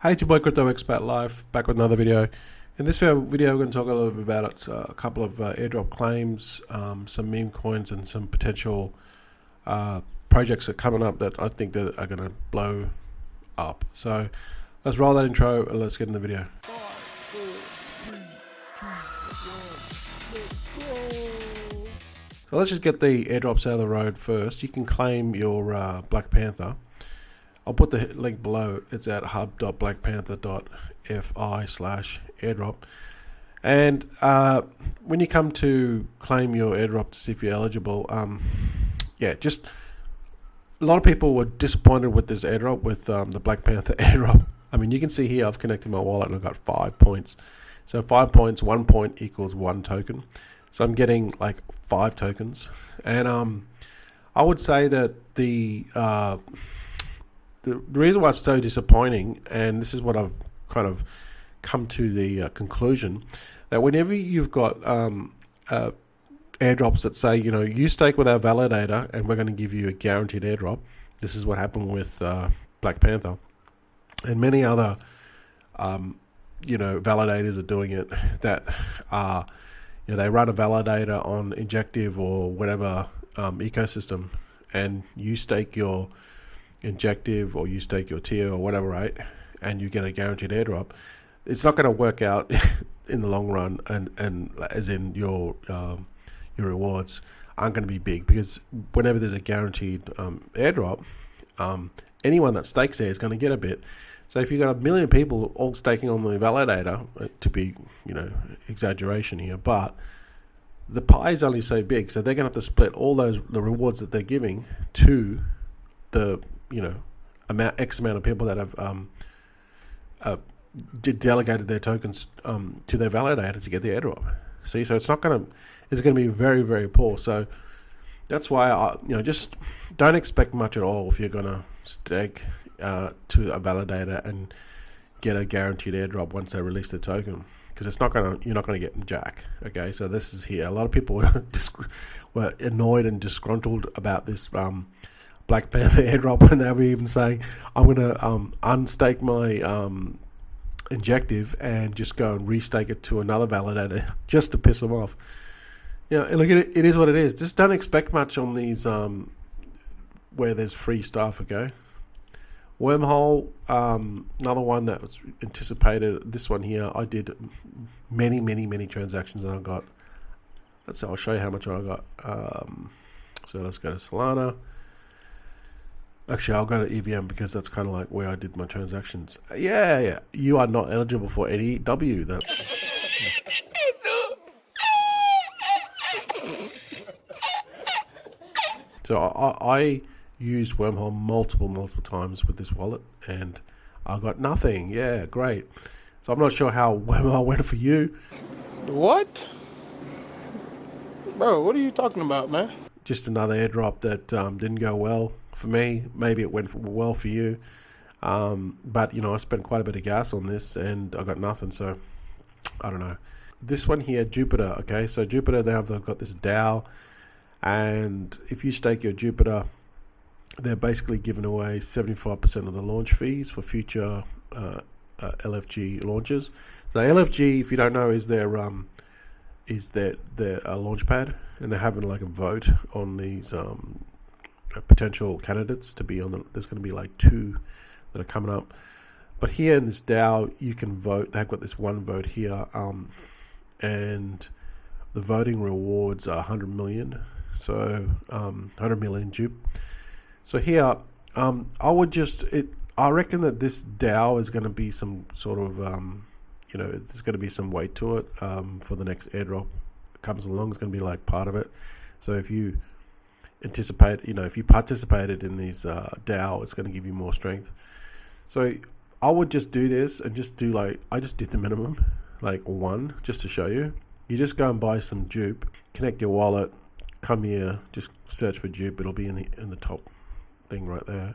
Hey, it's your boy Crypto Expat Live, back with another video. In this video, we're going to talk a little bit about a couple of airdrop claims, some meme coins, and some potential projects that are coming up that I think that are going to blow up. So let's roll that intro and let's get in the video. So let's just get the airdrops out of the road first. You can claim your BlackPanther. I'll put the link below. It's at hub.blackpanther.fi/airdrop. And when you come to claim your airdrop to see if you're eligible, just a lot of people were disappointed with this airdrop, with the BlackPanther airdrop. I mean, you can see here I've connected my wallet and I've got 5 points. So 5 points, 1 point equals 1 token. So I'm getting like 5 tokens. And I would say that the reason why it's so disappointing, and this is what I've kind of come to the conclusion, that whenever you've got airdrops that say, you stake with our validator and we're going to give you a guaranteed airdrop. This is what happened with BlackPanther. And many other, validators are doing it, that are, they run a validator on Injective or whatever ecosystem, and you stake your Injective or you stake your tier or whatever, right? And you get a guaranteed airdrop. It's not going to work out in the long run, and as in your rewards aren't going to be big, because whenever there's a guaranteed airdrop, anyone that stakes there is going to get a bit. So if you've got 1 million people all staking on the validator, to be exaggeration here, but the pie is only so big, so they're going to have to split all the rewards that they're giving to the X amount of people that have delegated their tokens to their validator to get the airdrop. See, so it's going to be very, very poor. So that's why just don't expect much at all if you're going to stake to a validator and get a guaranteed airdrop once they release the token, because you're not going to get jack. Okay, so this is here. A lot of people were annoyed and disgruntled about this BlackPanther airdrop, and they were even saying, I'm going to unstake my Injective and just go and restake it to another validator just to piss them off. And look at it, it is what it is. Just don't expect much on these where there's free stuff, okay? Wormhole, another one that was anticipated. This one here, I did many transactions, and I got, I'll show you how much I got. So let's go to Solana. Actually, I'll go to EVM because that's kind of like where I did my transactions. Yeah. You are not eligible for any W. That. So I used Wormhole multiple times with this wallet, and I got nothing. Yeah, great. So I'm not sure how Wormhole went for you. What? Bro, what are you talking about, man? Just another airdrop that didn't go well for me. Maybe it went well for you. But, I spent quite a bit of gas on this and I got nothing. So, I don't know. This one here, Jupiter. Okay, so Jupiter, they've got this DAO. And if you stake your Jupiter, they're basically giving away 75% of the launch fees for future LFG launches. So LFG, if you don't know, is their launch pad, and they're having like a vote on these potential candidates to be on the. There's going to be like 2 that are coming up, but here in this DAO you can vote. They've got this one vote here, and the voting rewards are 100 million. So 100 million Jupe. So here, I reckon that this DAO is going to be some sort of there's going to be some weight to it for the next airdrop comes along. It's going to be like part of it. So if you if you participated in these DAO, it's going to give you more strength. So I would just do this and just do I just did the minimum, like 1, just to show you. You just go and buy some Jupe, connect your wallet, come here, just search for Jupe. It'll be in the top thing right there.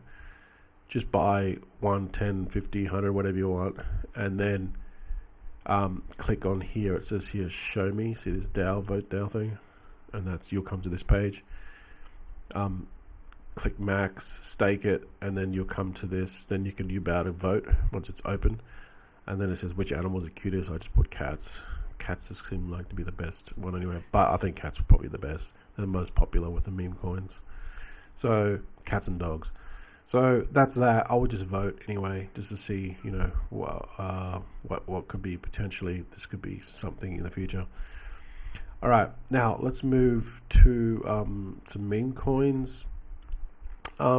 Just buy 1, 10, 50, 100, whatever you want, and then click on here. It says here, show me. See this vote DAO thing, and you'll come to this page. click max, stake it, and then you'll come to this. Then you can be able to vote once it's open, and then it says which animals are cutest. I just put cats. Cats seem like to be the best one anyway, but I think cats are probably the best. They're the most popular with the meme coins. So cats and dogs. So that's that. I would just vote anyway, just to see, what could be potentially. This could be something in the future. All right, now let's move to some meme coins.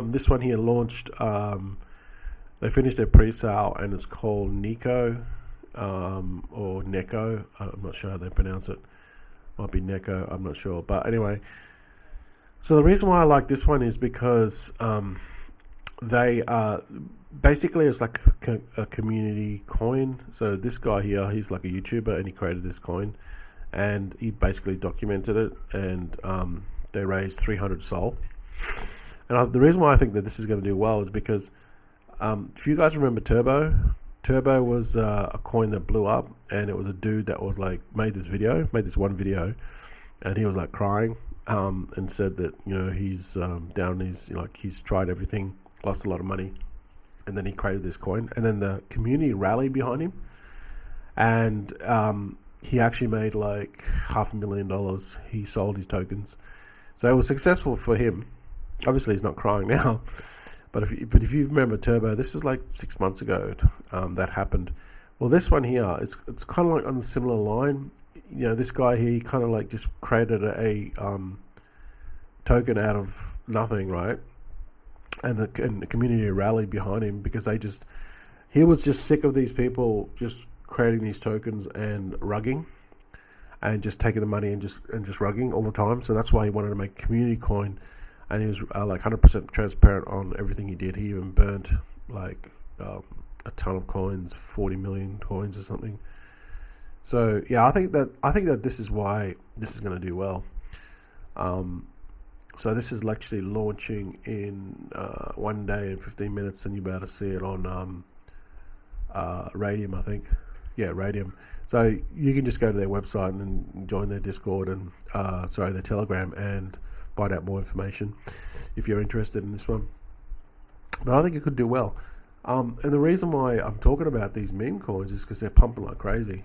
This one here launched. They finished their pre-sale, and it's called Nico, or Neko. I'm not sure how they pronounce it. Might be Neko. I'm not sure, but anyway. So the reason why I like this one is because they basically it's like a community coin. So this guy here, he's like a YouTuber, and he created this coin, and he basically documented it, and they raised 300 Sol. And the reason why I think that this is going to do well is because if you guys remember Turbo was a coin that blew up, and it was a dude that was like made this one video, and he was like crying, and said that he's down, he's tried everything, lost a lot of money, and then he created this coin, and then the community rallied behind him, and he actually made like $500,000. He sold his tokens, so it was successful for him. Obviously, he's not crying now, but if you remember Turbo, this was like 6 months ago that happened. Well, this one here, it's kind of like on the similar line. This guy here, he kind of like just created a token out of nothing, right? And the community rallied behind him because he was just sick of these people just creating these tokens and rugging, and just taking the money and just rugging all the time. So that's why he wanted to make a community coin, and he was like 100% transparent on everything he did. He even burnt like a ton of coins, 40 million coins or something. So yeah, I think that this is why this is going to do well. So this is actually launching in 1 day and 15 minutes, and you'll be able to see it on Radium, I think. Yeah, Radium. So you can just go to their website and join their Discord and their Telegram, and find out more information if you're interested in this one. But I think it could do well. And the reason why I'm talking about these meme coins is because they're pumping like crazy.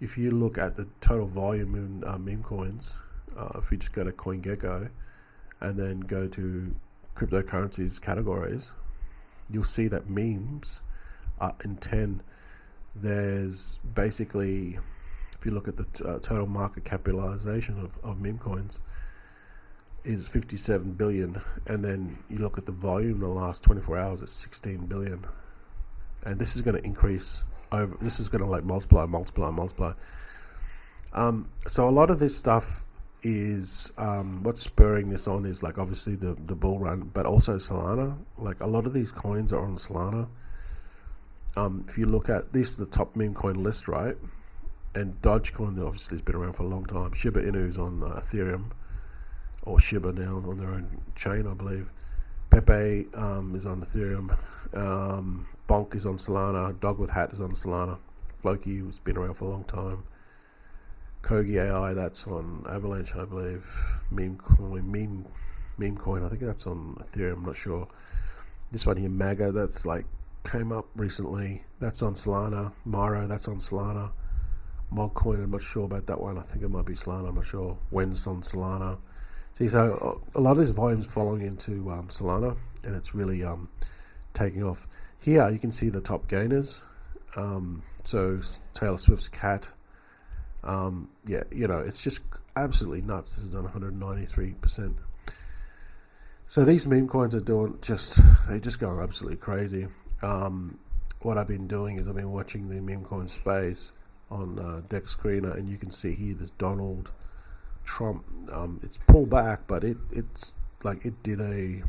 If you look at the total volume in meme coins, if you just go to CoinGecko and then go to cryptocurrencies categories, you'll see that memes are in 10. There's basically, if you look at the total market capitalization of meme coins, is 57 billion, and then you look at the volume in the last 24 hours, it's 16 billion, and this is going to increase over. This is going to like multiply. So a lot of this stuff is what's spurring this on is like obviously the bull run, but also Solana. Like a lot of these coins are on Solana. If you look at this, the top meme coin list, right? And Dogecoin obviously has been around for a long time. Shiba Inu's on Ethereum, or Shiba now on their own chain, I believe. Pepe is on Ethereum. Bonk is on Solana. Dog with Hat is on Solana. Floki has been around for a long time. Kogi AI, that's on Avalanche, I believe. Memecoin, I think that's on Ethereum, I'm not sure. This one here, Maga, that's like came up recently. That's on Solana. Miro, that's on Solana. Mogcoin, I'm not sure about that one. I think it might be Solana, I'm not sure. Wen's on Solana. See, so a lot of this volume is following into Solana, and it's really taking off. Here you can see the top gainers. So Taylor Swift's Cat. It's just absolutely nuts. This is done 193%. So these meme coins are they're just going absolutely crazy. What I've been doing is I've been watching the meme coin space on Dex Screener, and you can see here there's Donald Trump. It's pulled back, but it's like it did a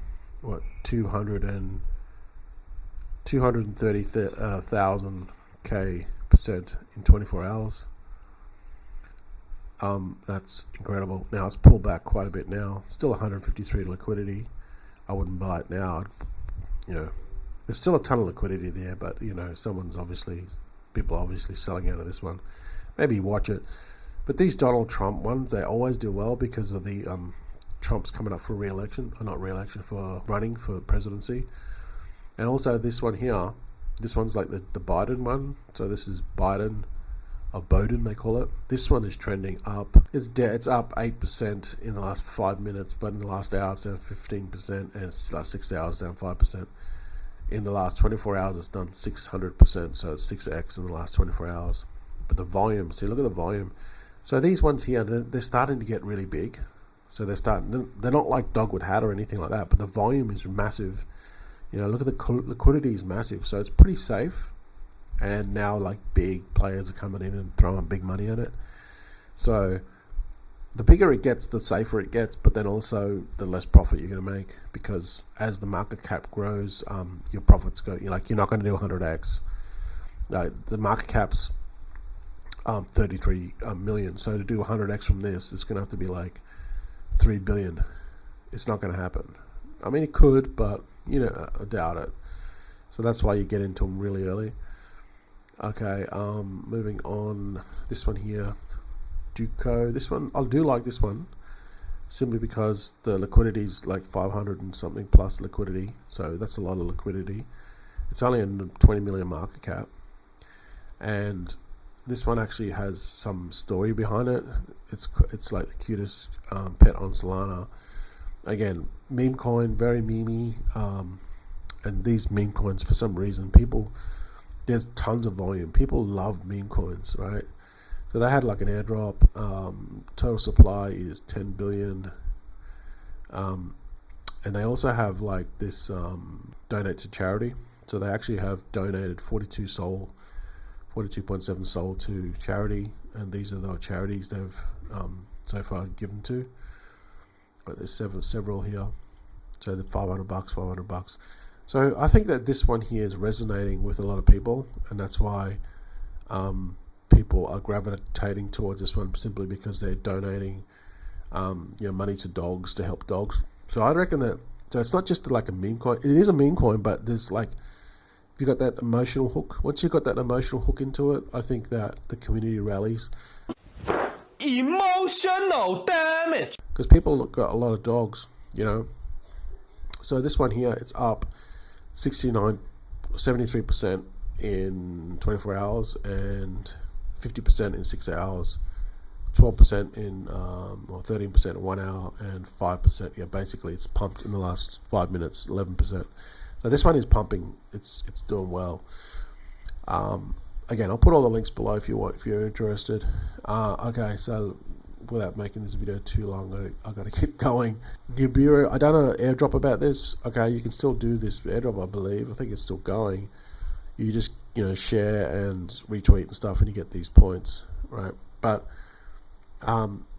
230,000 percent in 24 hours. That's incredible. Now it's pulled back quite a bit now. Still 153 liquidity. I wouldn't buy it now. There's still a ton of liquidity there, but people are obviously selling out of this one. Maybe watch it. But these Donald Trump ones, they always do well because of the Trump's coming up for re-election, or not re-election, for running for presidency. And also this one here, this one's like the Biden one. So this is Biden, or Bowden they call it. This one is trending up. It's up 8% in the last 5 minutes, but in the last hour it's down 15%, and it's last 6 hours down 5%. In the last 24 hours it's done 600%, so it's 6x in the last 24 hours. But the volume, see, look at the volume. So these ones here, they're starting to get really big. So they're not like Dogwood Hat or anything like that, but the volume is massive. You know, look at the liquidity is massive, so it's pretty safe. And now like big players are coming in and throwing big money at it. So the bigger it gets, the safer it gets, but then also the less profit you're going to make, because as the market cap grows, your profits go. You're not going to do 100x. The market cap's 33 million. So to do 100x from this, it's going to have to be like 3 billion. It's not going to happen. I mean, it could, but I doubt it. So that's why you get into them really early. Okay, moving on. This one here, Duco. This one, I do like this one, simply because the liquidity is like 500 and something plus liquidity. So that's a lot of liquidity. It's only a 20 million market cap. And this one actually has some story behind it. It's like the cutest pet on Solana. Again, meme coin, very memey. And these meme coins, for some reason, there's tons of volume. People love meme coins, right? So they had like an airdrop. Total supply is 10 billion. And they also have like this donate to charity. So they actually have donated 42.7 Sol to charity, and these are the charities they've so far given to. But there's several here. So the $500. So I think that this one here is resonating with a lot of people, and that's why people are gravitating towards this one, simply because they're donating money to dogs to help dogs. So I reckon that, so it's not just like a meme coin. It is a meme coin, but there's like, if you got that emotional hook, once you've got that emotional hook into it, I think that the community rallies. Emotional damage. Because people got a lot of dogs, So this one here, it's up 73% in 24 hours and 50% in 6 hours, 12% in or 13% in 1 hour, and 5%. Yeah, basically it's pumped in the last 5 minutes, 11%. So this one is pumping. It's doing well. Again, I'll put all the links below if you're interested. Okay, so without making this video too long, I got to keep going. Nibiru, I done an airdrop about this. Okay, you can still do this airdrop, I believe. I think it's still going. You just share and retweet and stuff, and you get these points, right? But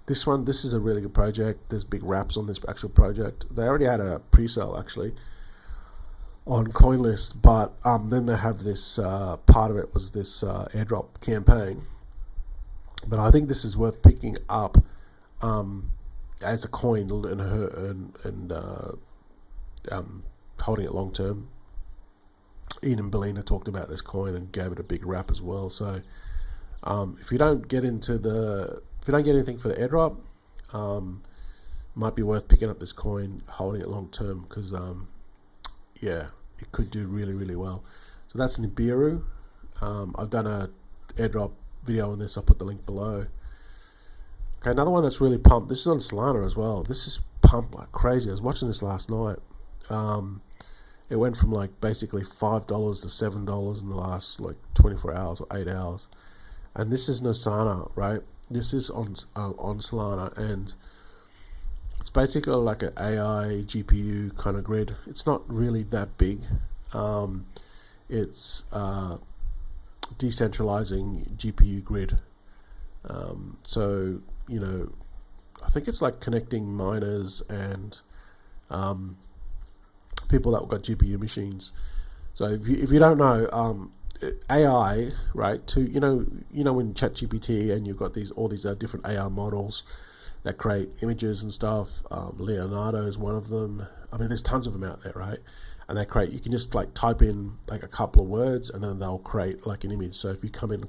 this is a really good project. There's big wraps on this actual project. They already had a pre-sale actually on CoinList, but then they have this part of it was this airdrop campaign. But I think this is worth picking up as a coin and holding it long term. Ian and Bellina talked about this coin and gave it a big rap as well. So if you don't get anything for the airdrop, might be worth picking up this coin, holding it long term, because yeah, it could do really, really well. So that's Nibiru. I've done a airdrop video on this. I'll put the link below. Okay, another one that's really pumped. This is on Solana as well. This is pumped like crazy. I was watching this last night. It went from like basically $5 to $7 in the last like 24 hours or 8 hours. And this is Nosana, right? This is on Solana, and it's basically like an AI GPU kind of grid. It's not really that big. It's decentralizing GPU grid. So I think it's like connecting miners and people that got GPU machines. So if you don't know, AI, right? To when ChatGPT and you've got all these different AI models that create images and stuff. Leonardo is one of them. I mean, there's tons of them out there, right? And they create. You can just like type in like a couple of words, and then they'll create like an image. So if you come in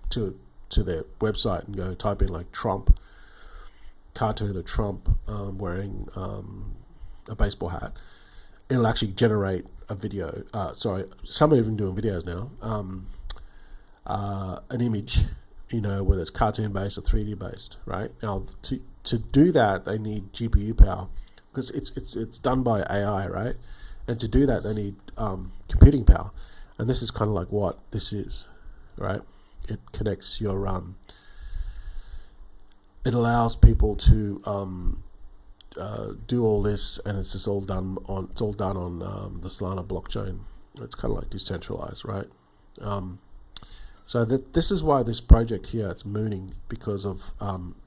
to their website and go type in like Trump, cartoon of Trump wearing a baseball hat, it'll actually generate a video. Some are even doing videos now. An image, whether it's cartoon based or 3D based, right? Now, to do that, they need GPU power because it's done by AI, right? And to do that, they need computing power, and this is kind of like what this is, right? It connects your it allows people to do all this, and it's just all done on the Solana blockchain. It's kind of like decentralized, right? So this is why this project here, it's mooning, because of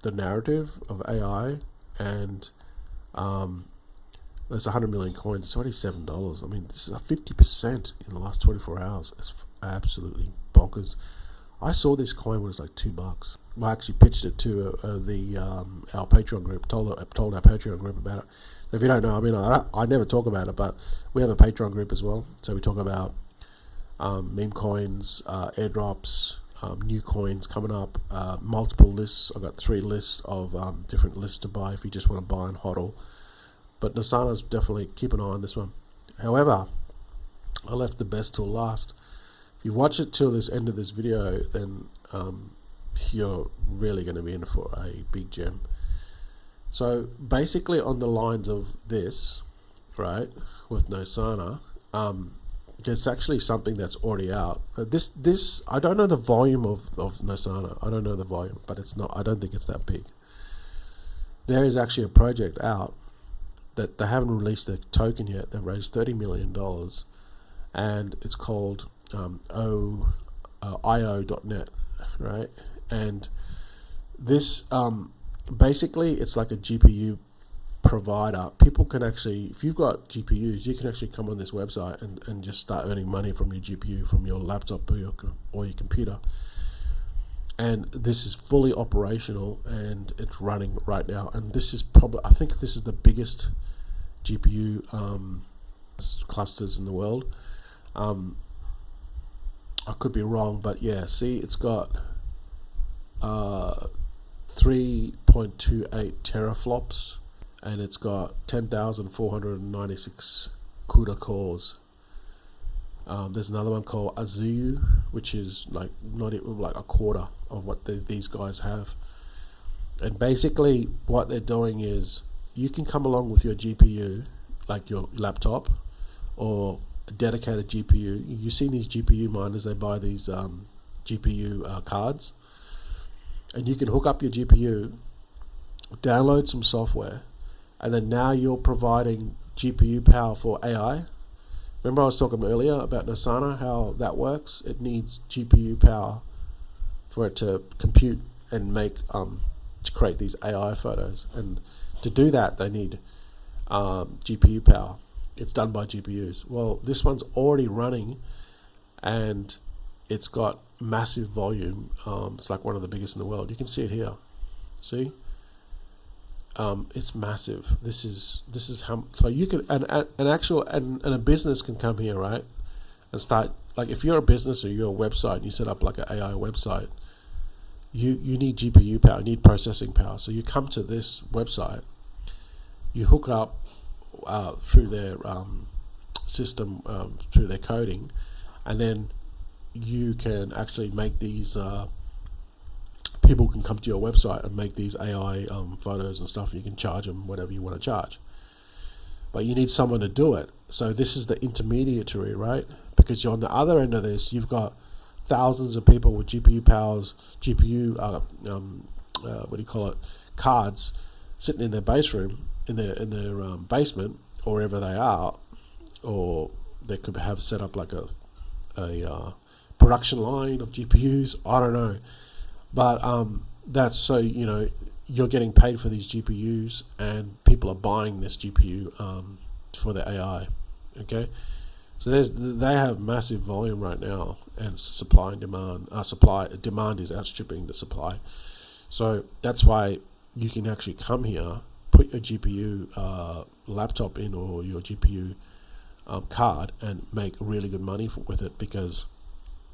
the narrative of AI, and there's 100 million coins. It's already $7. I mean, this is a 50% in the last 24 hours. It's absolutely bonkers. I saw this coin when it was like $2. I actually pitched it to our Patreon group. Told our Patreon group about it. So if you don't know, I mean, I never talk about it, but we have a Patreon group as well. So we talk about meme coins, airdrops, new coins coming up, multiple lists. I've got 3 lists of different lists to buy if you just want to buy and hodl. But Nasana's definitely, keep an eye on this one. However, I left the best till last. If you watch it till this end of this video, then you're really going to be in for a big gem. So basically, on the lines of this, right, with Nosana, there's actually something that's already out. This I don't know the volume of Nosana. I don't know the volume, but it's not. I don't think it's that big. There is actually a project out that they haven't released their token yet. They've raised $30 million, and it's called io.net, right? And this basically, it's like a GPU provider. People can actually, if you've got GPUs, you can actually come on this website and just start earning money from your GPU, from your laptop or your computer. And this is fully operational, and it's running right now. And this is probably, I think this is the biggest GPU clusters in the world. I could be wrong, but yeah, see, it's got 3.28 teraflops, and it's got 10,496 CUDA cores. There's another one called Aswell, which is like not even like a quarter of what these guys have. And basically what they're doing is, you can come along with your GPU, like your laptop or a dedicated GPU. You've seen these GPU miners, they buy these GPU cards, and you can hook up your GPU, download some software, and then now you're providing GPU power for AI. Remember I was talking earlier about Nosana, how that works? It needs GPU power for it to compute and make to create these AI photos. And to do that, they need GPU power. It's done by GPUs. Well, this one's already running, and it's got massive volume. It's like one of the biggest in the world. You can see it here. See? It's massive. This is how. So you can and a business can come here, right, and start. Like if you're a business or you're a website and you set up like an AI website, you need GPU power, you need processing power. So you come to this website, you hook up through their system, through their coding, and then you can actually make these. People can come to your website and make these AI photos and stuff. And you can charge them whatever you want to charge, but you need someone to do it. So this is the intermediary, right? Because you're on the other end of this. You've got thousands of people with GPU powers, cards, sitting in their base room, in their basement, or wherever they are, or they could have set up like a production line of GPUs. I don't know. But that's so, you're getting paid for these GPUs, and people are buying this GPU for the AI. Okay, so they have massive volume right now, and supply and demand. Demand is outstripping the supply, so that's why you can actually come here, put your GPU laptop in, or your GPU card, and make really good money with it,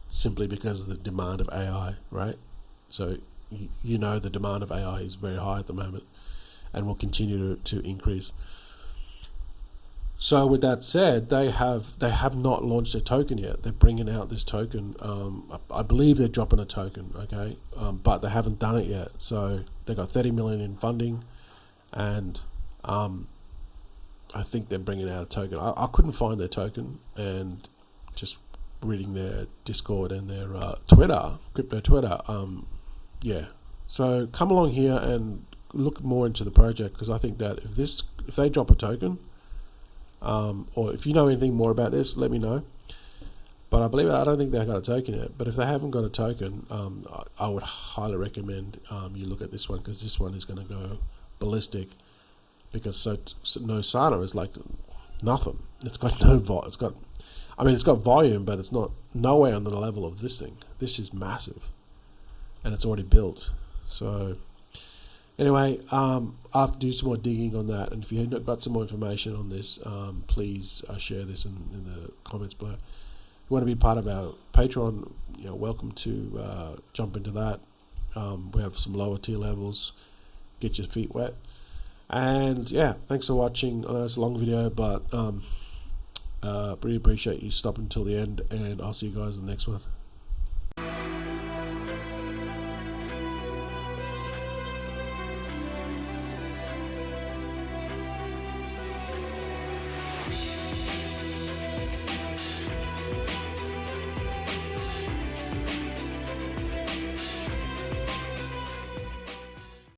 simply because of the demand of AI, right? So the demand of AI is very high at the moment. and will continue to increase. So with that said, they have not launched a token yet. They're bringing out this token. I believe they're dropping a token, okay, but they haven't done it yet. So they got 30 million in funding, and I think they're bringing out a token. I couldn't find their token, and just reading their Discord and their Twitter, crypto Twitter. Yeah. So come along here and look more into the project, because I think that if they drop a token, or if you know anything more about this, let me know. But I don't think they've got a token yet. But if they haven't got a token, I would highly recommend you look at this one, because this one is going to go ballistic. Because so no Sana is like nothing. It's got no it's got volume, but it's not nowhere on the level of this thing. This is massive, and it's already built. So anyway, I'll have to do some more digging on that. And if you've got some more information on this, please share this in the comments below. If you want to be part of our Patreon, welcome to jump into that. We have some lower tier levels. Get your feet wet. And yeah, thanks for watching. I know it's a long video, but really appreciate you stopping until the end, and I'll see you guys in the next one.